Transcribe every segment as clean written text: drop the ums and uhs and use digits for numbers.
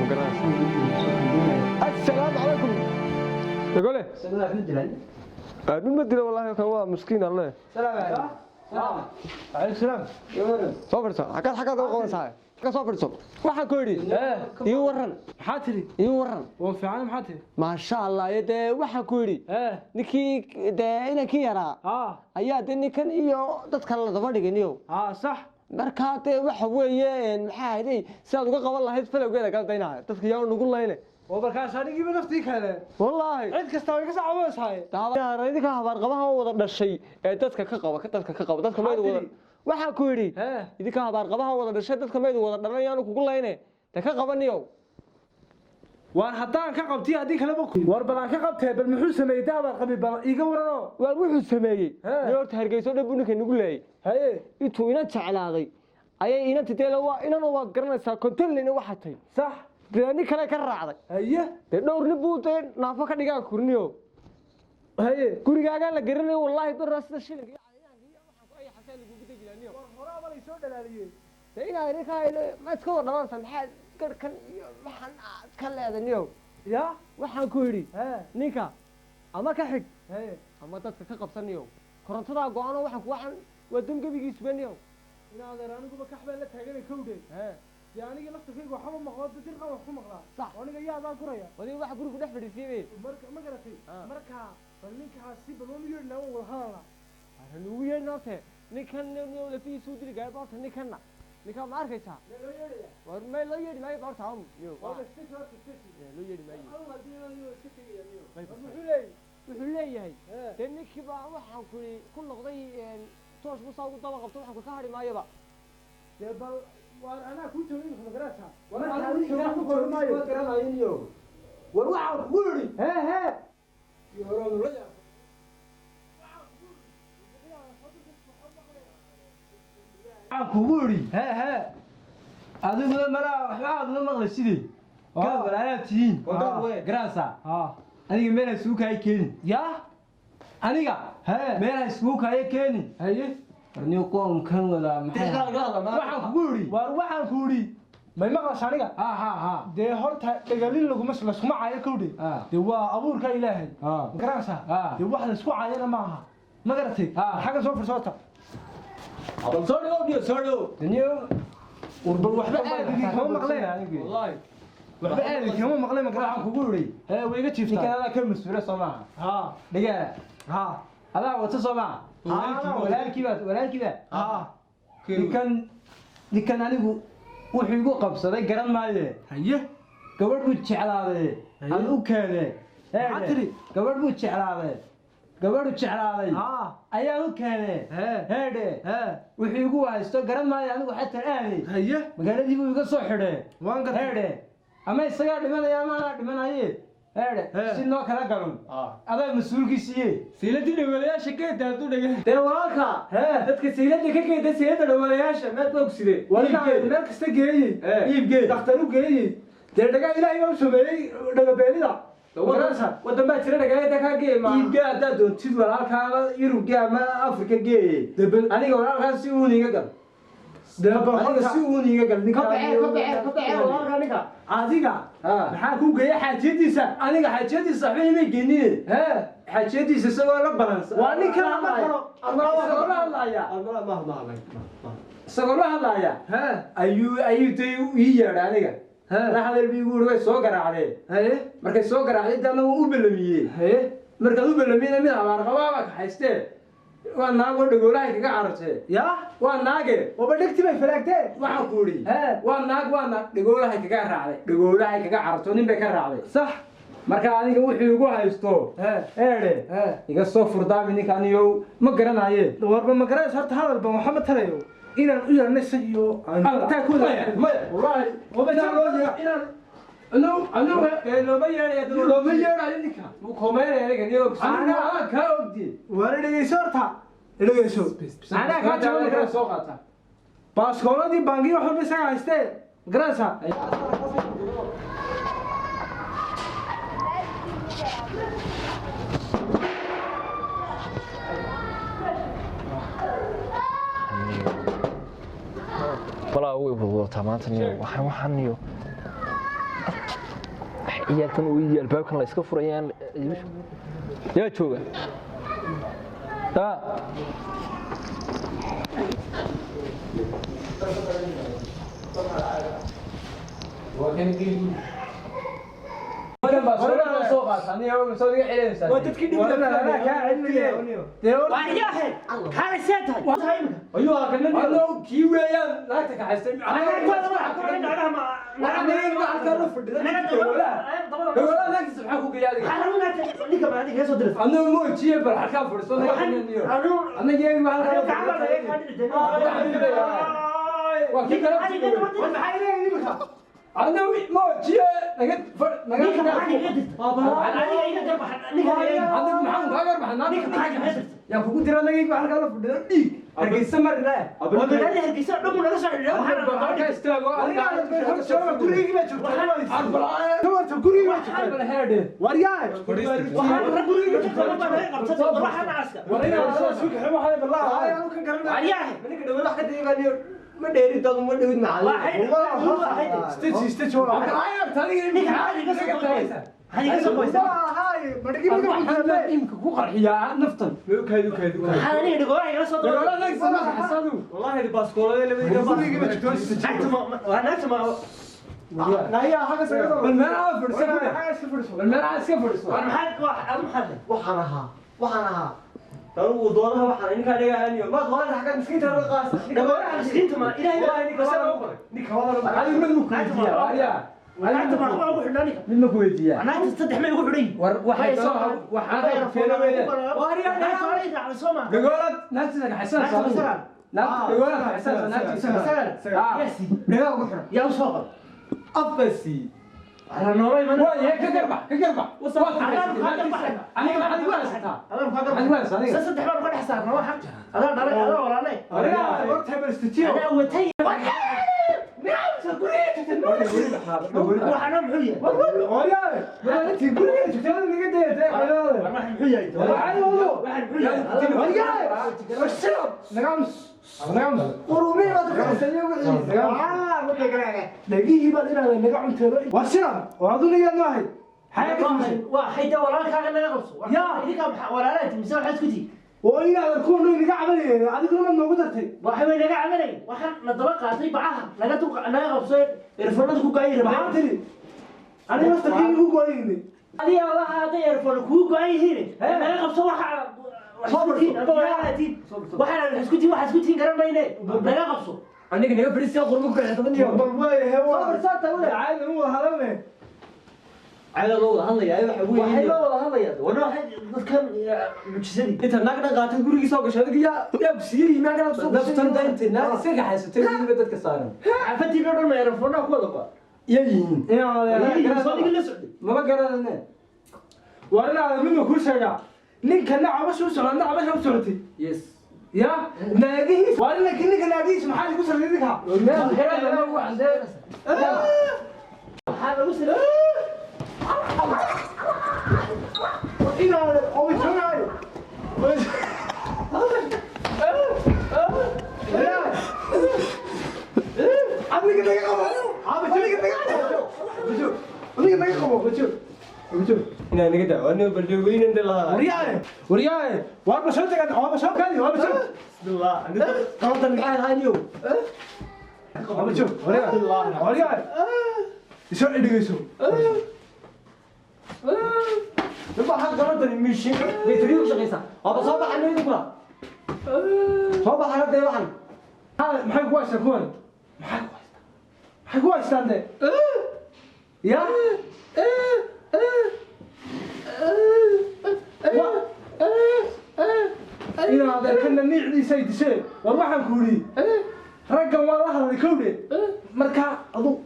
مقراص السلام عليكم يقول ايه من مدري والله كان هو مسكين الله السلام عليكم عليكم السلام صفرت حكا قوان صاحي حكا صفرت waxaan ku yiri ii waran maxaa tiri ii waran oo fiican maxaa tiri ma sha Allah yade waxaan ku yiri ninkii inankii yaraa ayaa ninkan iyo dadka la daba dhiganayo sax markaa waxa weeye maxaa ahayd sidaad uga qaban lahayd falowgeeda galdaynaa dadka yaa ugu leeyne oo markaas anigii naftii kale wallahi cid kasta way ka sacabeysahay taaba idinka habar qabaha wada dhashay ee dadka ka qaba dadka meed wada waxa ku yiri idinka habar qabaha wada dhashay dadka meed wada dhalayaan kugu leeyne ta ka qabaniyo waan haddaan ka qabtay hadii kale war badan ka qabtay bal muxuu sameeyay daawad qabi bal iga warano war wuxuu sameeyay yoorta hargeyso dhabunika nagu leeyay haye intuu ina jeclaaday ayay ina tideela waa inana waa garanaysaa kontalina waxa tay sax deeni kale ka raacday haye dhowr nibuutay naafo ka dhigaa kurniyo haye gurigaaga la garanayo wallahi darasada shilinka iyo cayaanka iyo waxa ku ay xasay lagu gudagilaniyo war horaaba la soo dhalaaliyay ina irika ma iska wada dhalansan maxaa garkan iyo waxaan ka leedaniyo ya waxaan ku yiri ninka ama ka xig ama dadka ka qabsaniyo korontada go'aano waxaan wadon gabigiis baniyo ina adeeraaniguba kaxbaan la taaganay kowdhe yaaniga laftirkayga waxba maqlo dadin qaba wax ku maqlaa sax aniga yaadaan kuraya wadi wax guriga dhex fadhiisay ma garatay marka bal ninkaas si balon yeedna oo wada hadalna waxaan ugu yeednaa ninkan la fiisu diri gaar baarta ninkan ma arkaysaa war ma la yeedhi maayo baarta yo waa sticker loo yeedhi maayo Allah diinayo sticker wuxuu leeyahay ninkii baa waxaan ku noqday toos musa ugu daba qabto waxaan ka hari maayaba bal war ana ku tawin ma garata war ana ku qormaayo garanayo war waxaan ku yiri yoro la yaa aan kugu yiri adigu mara waxba aad ma maqlay sidii ka walaalatiin garasa aniga meel suuka ay keenin ya aniga meel suuka ay keenin haye warniyo qoom kan wada maxay waxaan kugu yiri war waxaan ku yiri may maqlash aniga de horta dhagalin lagu masla suma caayo kowdi de waa abuurka ilaahay garasa de wax la isku caayana maaha ma garatay xaga soo fursata abal soo dhaw daniyo warbal waxba aadigi kama maqleen wallahi waxba aadigi kama maqleen ma garaan kugu yiri way iga jiiftaa ninka ka mas'uula Soomaa dhiga adaa wata Soomaa walaalkiiba ninkan anigu wuxuu igu qabsaday garan maaye haye gabadh buu jeclaaday aan u keenay gabadh buu jeclaaday ayaa u keenay wuxuu igu haysto garan maayo anigu xataa aanay haye magaaladii buu iga soo xidhay waan gartay ama isaga dhimanaya ama ana dhimanaye si noo kala galan adaa mas'uulkiisiye siiladii dhawalayaasha geeda haduu dhagan de walaalka dadka siiladii ka geeda siilada dhawalayaasha meel bog side meel kasta geeyay iibgeed dhakhtaru geeyay de dhaga ilaahay oo sameeyay dhagabeelida wadan baa jira dhagaayada ka geeyay iibgeed hada doontid walaalka Yurubga ama Afrika geeyay aniga walaalkaas si uu niga gal aniga si uu niga gal ninka ka baxay walaalka ninka adiga maxaa ku geeyay xaajadiisa aniga xaajadiisa waxba ima geenin xaajadiisa isagoo la balansa waa ninka ma qoro Allah la hadlaya isagoo la hadlaya ayuu tay ii yeedhay aniga la hadal bi ugu way soo garaacday markay soo garaacday dana uu u belamiyay marka uu belamiyay mid abaar qabaaba ka haystee waa naago dhagoolahay kaga carartay ya waa naage waba dhigti bay falaagtay waxa ku yiri waa naag dhagoolahay kaga raacday dhagoolahay kaga cararto nin bay ka raacday sax marka aniga wuxuu igu haysto iga soo furdaami ninka aniyo ma garanaye warba ma garanays horta hadal ban waxa ma tarayo inaan u yeernay sayo anta ku wallahi inaan لو ما يرى لك وكمان أنا كأودي وأنا اللي صورتها اللي شو أنا كاتب لك سوقتها بس كونا دي بانجي وحول بس أنا استي غراسة والله هو تمام تنيو وحن يو ciyaalkan uu yidhi albaabkan la iska furayaan yaa jooga أنا موجي نقد نقد يا فوق ترى نقد بعد كلا فدي هرجيس مر لا أبدا هرجيس دم ولا شيء لا أنا استوى أنا كوري ما شفت أنا كوري ما شفت وريا كوري ما شفت راح أنا عسكر وريا سوق حلو هذا بالله أنا ممكن كلام وريا من كده ولا حد يغني ما ديري تاخذ ما ديري معاه والله ستيتش والله انا تاني هذه قصه كويسه هاي ما تجيب لك يمكن كو قرحيا نفطن كيدو هذا ليه دغوي لا صوت ولا لا حسدوا والله هذه باسكوله اللي بدي وانا اسمع لا يا حاجه سيده بالملعب فرسه بالملعب فرسه انا محل واحد وحنها ترى ودونها waxaan inka dhigaaniyo ma qoran xaqad miskiinta roo qaas gabar miskiinta ma ilaahay waa inka soo qoray ninka wada ali mid ku weydiiya wariya walaanta ma ugu xidhani mid ma ku weydiiya ana saddex ma ugu xidhay war waxay soo waxaan feelo weeyay wariya soo ila soo ma gagoolad naagtiisa ka xasan soo naagtiisa gagoolad ka xasan naagtiisa yasi dhaga ugu xidhan yaa soo qor afasi أنا نوري من وين كجربة وصوات أنا ما حد سد حباب قد حساب ما واحد هذا ولا لي أنا وقت هبل استشير أنا وتي نعم سقولي وأنا محيي ولا أنت قولي تقول لي قد إيه أنا محيي أنا والله الشرب نعم قرومي ما تقول دقيقة بدنا نقعد ترى والشرب وأظن يا ناهي حاجة واحدة ولا كان أنا نقص يا إذا كان ولا لا تمسح حسكتي وإنا نكون نقع عملي هذا كل من موجودتي واحد من نقع عملي واحد نطلق عطي بعها لقيته أنا نقص يرفعنا كوكا يرفع ما تدري أنا مستقيم كوكا يرفع هذه الله هذا يرفع كوكا يرفع أنا نقص واحد واحد حسكتي واحد حسكتي كلام بينه لا نقصه أنا كنا بريسيا قربك على تمنية والله هو صبر صار ولا عاد هو هذا على الله هلا يا حبوي واحد والله هلا يا وانا واحد كان مجسدي انت ناقد قاتل غوري سو غشاد يا بسيري ما كان دفتن انت الناس سيغ حاسبتي بدك صارن عفتي نور ما يعرفونا كلها يين يا صديق اللي سعودي ما بقرنا وانا منو كل شيء ninkan nacaba soo socda nacaba soo socotay yes ya naadihi wala kinka naadihi maxaa ku sameeyay ka meel xeelada ugu cadeen waxa lagu sameeyay ina oo joogay aniga naga qabo aniga naga qabo إنا نقدر وأنا بلجوين عند الله ورياء وأنا بشوتك أنا وأنا بشوت كذي وأنا بشوت بالله أنا قررت المحل هاي اليوم وأنا بشوت ورياء شو اللي يسوي لما حد قررت المشي بيتريو شقيسة أبى صوب عنه يدخل صوب عنه ده واحد هذا محل كويس يكون محل كويس تاني يا إذا هذا كنا نعدي سيد شيء والله حنقولي رجع والله هذا كودي مركا أضو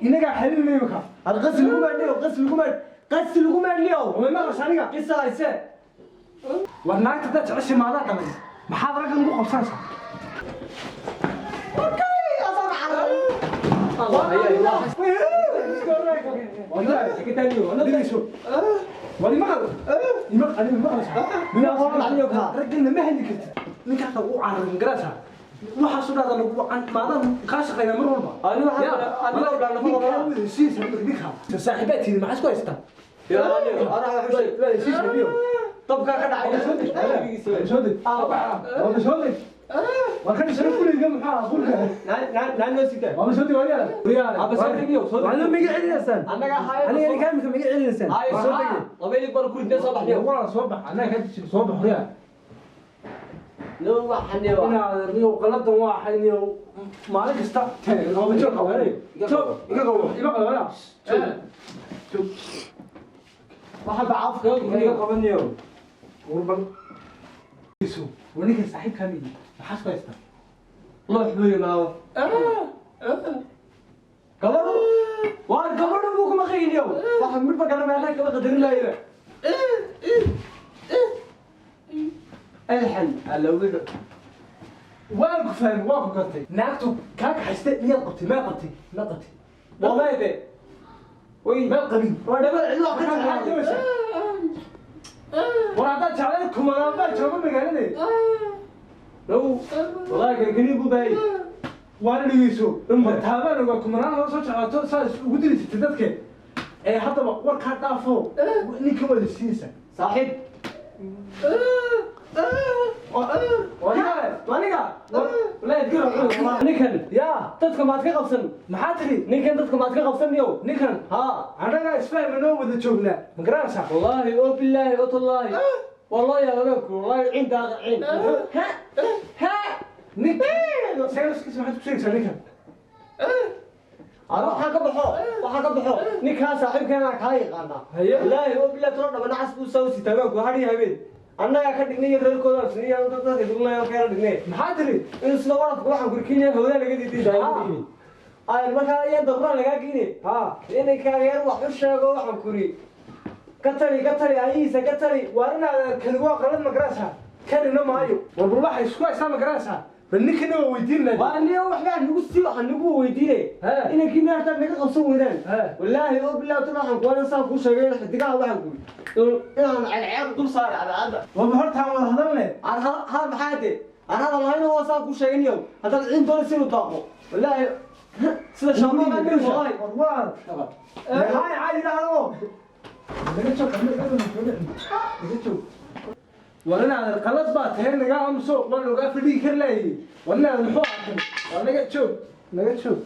إنك حليل ميمك الغسل لكم اليوم غسل لكم اليوم وما رشانيك قصة هايسة والناس تتعش مع ذاك من محاضرة كنقول خمسة الله يا الله والله كنت اليوم أنا بدي شو ولي ما قال أنا ما قال من أول عليك رجلنا ما هني كنت من كحت وعر من قراسها waxa soo dhaada lagu maadan ka shaqeynaa mar walba aniga waxaan siis ninka saaxiibatii maxaa isku haystaa طبكا كذا عايز شودك شودك وكان يشرب كل يوم محا أقول نان نسيته ما شودك ولا ويا أبى صدق يو صدق أنا ميجي علي إنسان أنا هاي أنا يعني كم ميجي علي إنسان هاي صدق قبل يكبر كل الناس صباح اليوم والله صباح أنا كنت صباح ويا لو واحد يو أنا ريو قلت واحد يو ما لك استع هو بيجرب هذي شوف يبقى ولا شوف واحد بعرف كيف قبل يوم وربنا يسوع ونيك صاحب كمين ما حاسس بيستا الله يحبه معه كبر وان كبر ابوك ما خيل يوم واحد من بقى انا معك ما قدر لا يرى الحن الاول وين فاهم واقف قلتي ناكتو كاك حسيت مية قبتي ما قبتي والله يبي وي ما قبي وانا بلعب ورادا جعلكم انا ما جواب مغالدي لو والله كان بو باي وانا dhigeyso taabaan uga kumanaan loo soo jeclaato saas ugu dirisay dadka ee hadda warka dhaafo ninka wada siinaysa صاحب وانيغا لا تقول نيكن يا dadka maad ka qabsan maxaa tiri ninkan dadka maad ka qabsan yow ninkan ha anaga isfahmano wada joognaa ma garanaysa والله او بالله او والله والله يا ولك والله عند عين ها نيك سيرس كيس maxaad ku sheegaysaa ninkan waxa ka baxo ninka saaxiibkeena kala yaqaana والله او بالله tiro dhaba nacas buu soo sitaa ku hadii habeen annaga ka dhignay reerkooda siniya dadka duulay ka dhignay maxaa tiri in sida waradku waxaan gurkiina hawada laga diiday ay marka ay dabra laga geeyay ha inay ka yar wax u sheego waxaan kuri katari ayisa katari warna kan waa qalad ma garanaysa kan ina maayo war waxa isku haysaa ma garanaysa bal ninkana waa weydiinay waa aniga waxba nagu sii waxaan nagu weydiinay inay kiina hada naga qabsan weydaan wallahi oo bilaa waxaan ku wada saan ku sheegay xidigaha waxaan kuri inaan alcaab dul saar alcaab waa horta wada hadalne ha maxaade ana wallahi oo saan ku sheegay hada ciin doon si u daaqo wallahi sida shaabada ma dhigo wallahi war هاي عادي لا هو وانا على القلط بقى تهين نجا امسو وانا لو قافل دي كرلاي وانا على الحوار وانا جيت شوف نجا تشوف